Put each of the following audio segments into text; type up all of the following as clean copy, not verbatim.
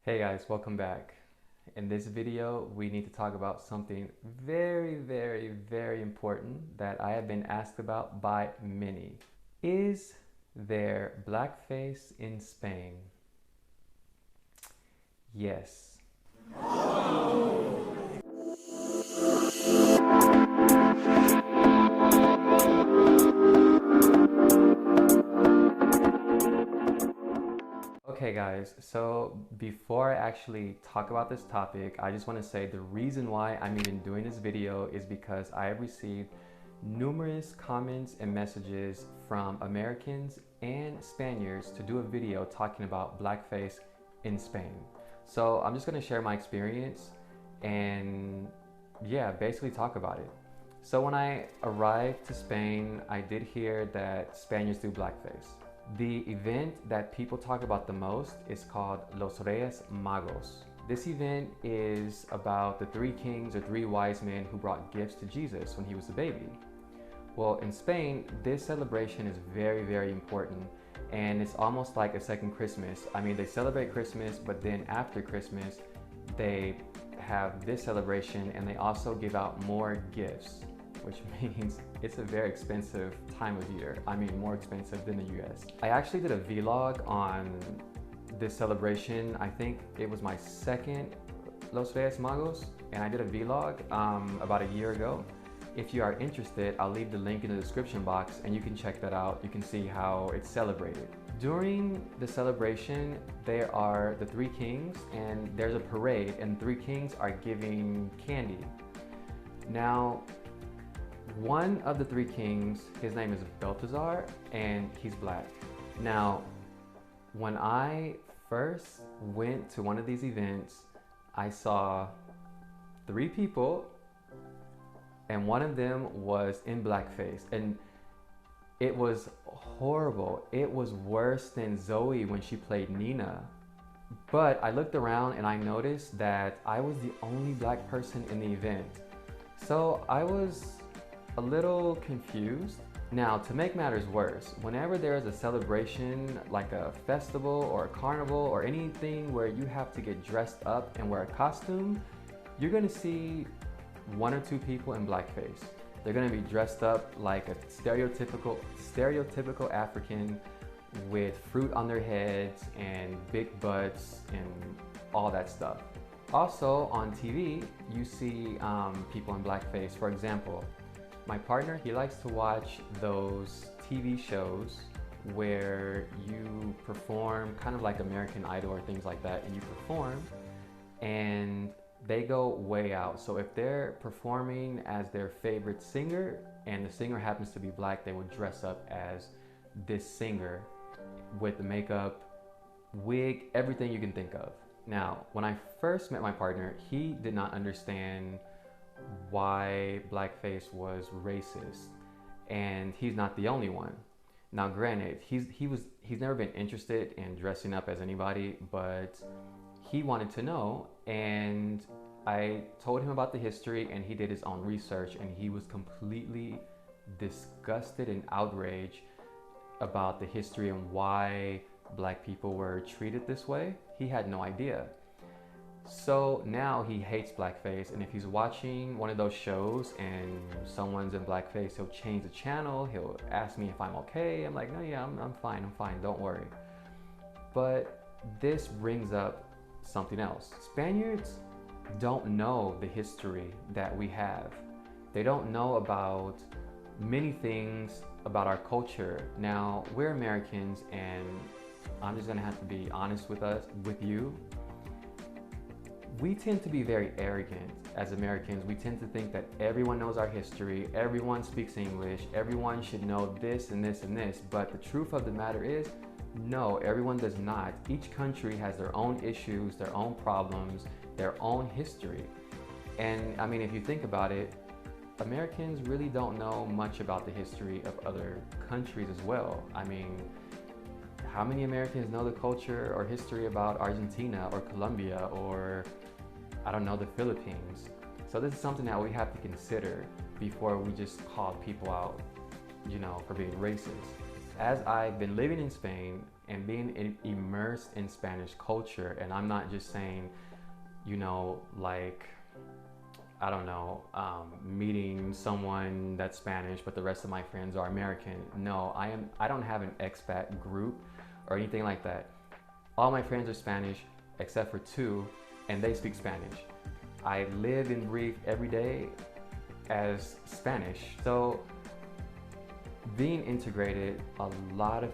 Hey guys, welcome back. In this video, we need to talk about something very important that I have been asked about by many. Is there blackface in Spain? Yes. Okay guys, so before I actually talk about this topic, I just want to say the reason why I'm even doing this video is because I have received numerous comments and messages from Americans and Spaniards to do a video talking about blackface in Spain. So I'm just going to share my experience and yeah, basically talk about it. So when I arrived to Spain, I did hear that Spaniards do blackface. The event that people talk about the most is called Los Reyes Magos. This event is about the three kings or three wise men who brought gifts to Jesus when he was a baby. Well, in Spain, this celebration is very important, and it's almost like a second Christmas. I mean, they celebrate Christmas, but then after Christmas, they have this celebration and they also give out more gifts, which means it's a very expensive time of year. I mean, more expensive than the US. I actually did a vlog on this celebration. I think it was my second Los Reyes Magos, and I did a vlog about a year ago. If you are interested, I'll leave the link in the description box and you can check that out. You can see how it's celebrated. During the celebration, there are the three kings and there's a parade, and three kings are giving candy. Now, one of the three kings, his name is Balthazar, and he's black. Now, when I first went to one of these events, I saw three people, and one of them was in blackface, and it was horrible. It was worse than Zoe when she played Nina. But I looked around and I noticed that I was the only black person in the event. So I was a little confused. Now, to make matters worse, whenever there is a celebration like a festival or a carnival or anything where you have to get dressed up and wear a costume, you're gonna see one or two people in blackface. They're gonna be dressed up like a stereotypical African with fruit on their heads and big butts and all that stuff. Also on TV, you see people in blackface. For example, my partner, he likes to watch those TV shows where you perform kind of like American Idol or things like that, and you perform and they go way out. So if they're performing as their favorite singer and the singer happens to be black, they would dress up as this singer with the makeup, wig, everything you can think of. Now, when I first met my partner, he did not understand why blackface was racist, and he's not the only one. Now granted, he's never been interested in dressing up as anybody, but he wanted to know, and I told him about the history, and he did his own research, and he was completely disgusted and outraged about the history and why black people were treated this way. He had no idea. So now he hates blackface, and if he's watching one of those shows and someone's in blackface, he'll change the channel, he'll ask me if I'm okay. I'm like, no, yeah, I'm fine, don't worry. But this brings up something else. Spaniards don't know the history that we have. They don't know about many things about our culture. Now, we're Americans, and I'm just gonna have to be honest with you. We tend to be very arrogant as Americans. We tend to think that everyone knows our history, everyone speaks English, everyone should know this and this and this, but the truth of the matter is, no, everyone does not. Each country has their own issues, their own problems, their own history. And I mean, if you think about it, Americans really don't know much about the history of other countries as well. I mean, how many Americans know the culture or history about Argentina or Colombia or, I don't know, the Philippines? So this is something that we have to consider before we just call people out, you know, for being racist. As I've been living in Spain, and being immersed in Spanish culture. And I'm not just saying, you know, like, I don't know, meeting someone that's Spanish, but the rest of my friends are American. No, I don't have an expat group or anything like that. All my friends are Spanish, except for two, and they speak Spanish. I live and breathe every day as Spanish. So being integrated, a lot of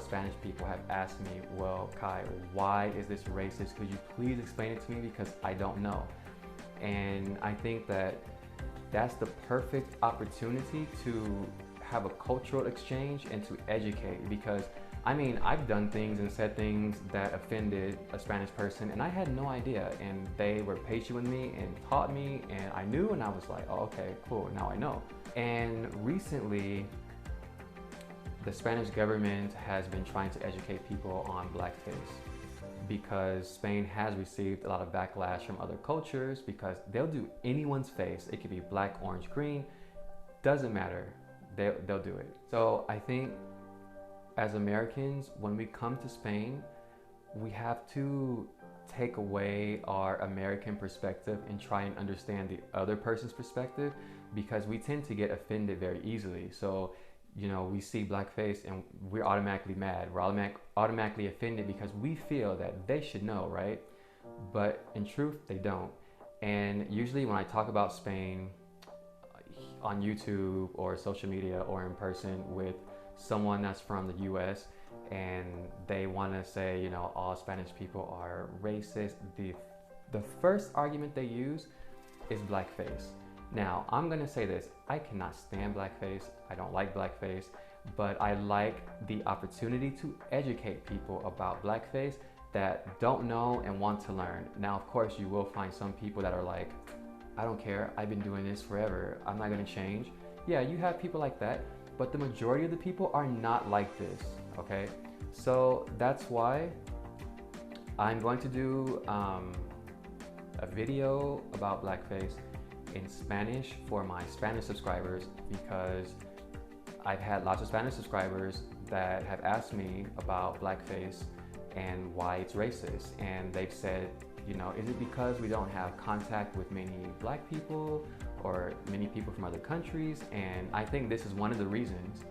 Spanish people have asked me, well, Kai, why is this racist? Could you please explain it to me? Because I don't know. And I think that that's the perfect opportunity to have a cultural exchange and to educate, because I mean, I've done things and said things that offended a Spanish person and I had no idea, and they were patient with me and taught me, and I knew, and I was like, oh, okay, cool, now I know. And recently, the Spanish government has been trying to educate people on blackface, because Spain has received a lot of backlash from other cultures, because they'll do anyone's face. It could be black, orange, green, doesn't matter. They'll do it. So I think as Americans, when we come to Spain, we have to take away our American perspective and try and understand the other person's perspective, because we tend to get offended very easily. So, you know, we see blackface and we're automatically mad. We're automatically offended because we feel that they should know, right? But in truth, they don't. And usually when I talk about Spain on YouTube or social media or in person with someone that's from the US, and they want to say, you know, all Spanish people are racist, the first argument they use is blackface. Now, I'm gonna say this, I cannot stand blackface, I don't like blackface, but I like the opportunity to educate people about blackface that don't know and want to learn. Now, of course, you will find some people that are like, I don't care, I've been doing this forever, I'm not gonna change. Yeah, you have people like that, but the majority of the people are not like this, okay? So that's why I'm going to do a video about blackface in Spanish for my Spanish subscribers, because I've had lots of Spanish subscribers that have asked me about blackface and why it's racist. And they've said, you know, is it because we don't have contact with many black people or many people from other countries? And I think this is one of the reasons.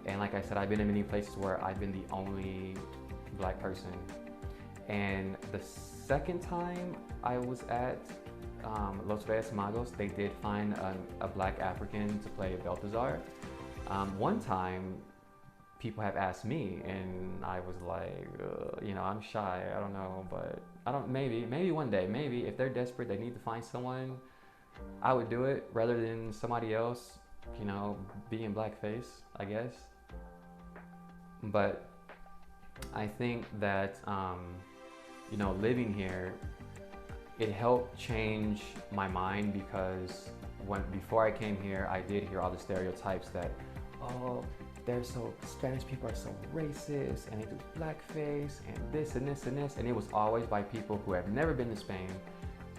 And like I said, I've been in many places where I've been the only black person. And the second time I was at Reyes Magos, they did find a black African to play Balthazar. One time, people have asked me, and I was like, you know, I'm shy, I don't know, but maybe one day, maybe if they're desperate, they need to find someone, I would do it rather than somebody else, you know, being blackface, I guess. But I think that, you know, living here, it helped change my mind, because before I came here, I did hear all the stereotypes that, oh, Spanish people are so racist and they do blackface and this and this and this, and it was always by people who have never been to Spain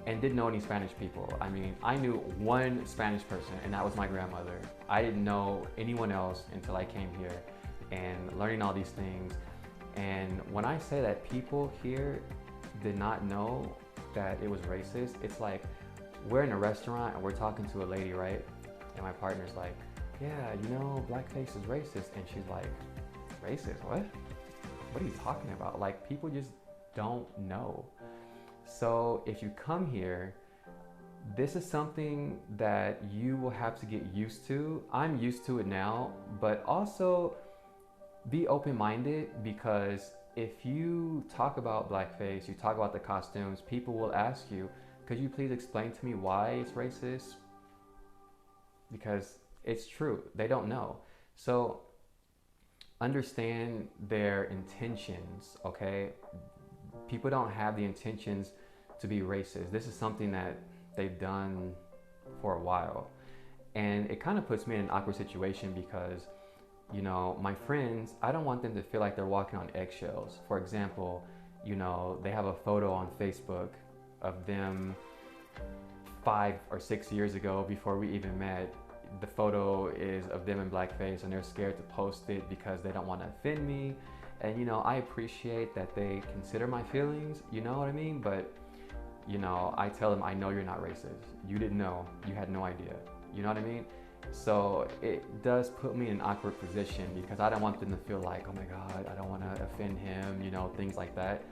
and didn't know any Spanish people. I mean, I knew one Spanish person, and that was my grandmother. I didn't know anyone else until I came here and learning all these things. And when I say that people here did not know that it was racist, it's like we're in a restaurant and we're talking to a lady, right? And my partner's like, yeah, you know, blackface is racist. And she's like, racist? What? What are you talking about? Like, people just don't know. So if you come here, this is something that you will have to get used to. I'm used to it now, but also be open-minded, because if you talk about blackface, you talk about the costumes, people will ask you, could you please explain to me why it's racist? Because it's true, they don't know. So understand their intentions, okay? People don't have the intentions to be racist. This is something that they've done for a while. And it kind of puts me in an awkward situation, because, you know, my friends, I don't want them to feel like they're walking on eggshells. For example, you know, they have a photo on Facebook of them 5 or 6 years ago before we even met. The photo is of them in blackface, and they're scared to post it because they don't want to offend me. And you know, I appreciate that they consider my feelings, you know what I mean? But you know, I tell them, I know you're not racist. You didn't know, you had no idea. You know what I mean? So it does put me in an awkward position because I don't want them to feel like, oh my God, I don't want to offend him, you know, things like that.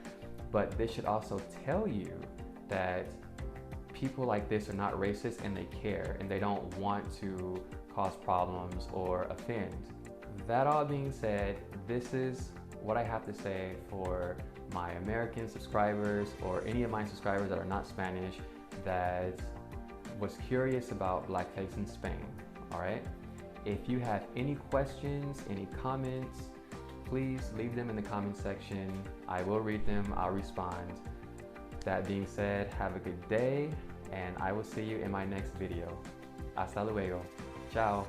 But they should also tell you that people like this are not racist and they care and they don't want to cause problems or offend. That all being said, this is what I have to say for my American subscribers or any of my subscribers that are not Spanish that was curious about blackface in Spain, all right? If you have any questions, any comments, please leave them in the comment section. I will read them, I'll respond. That being said, have a good day and I will see you in my next video. Hasta luego. Ciao.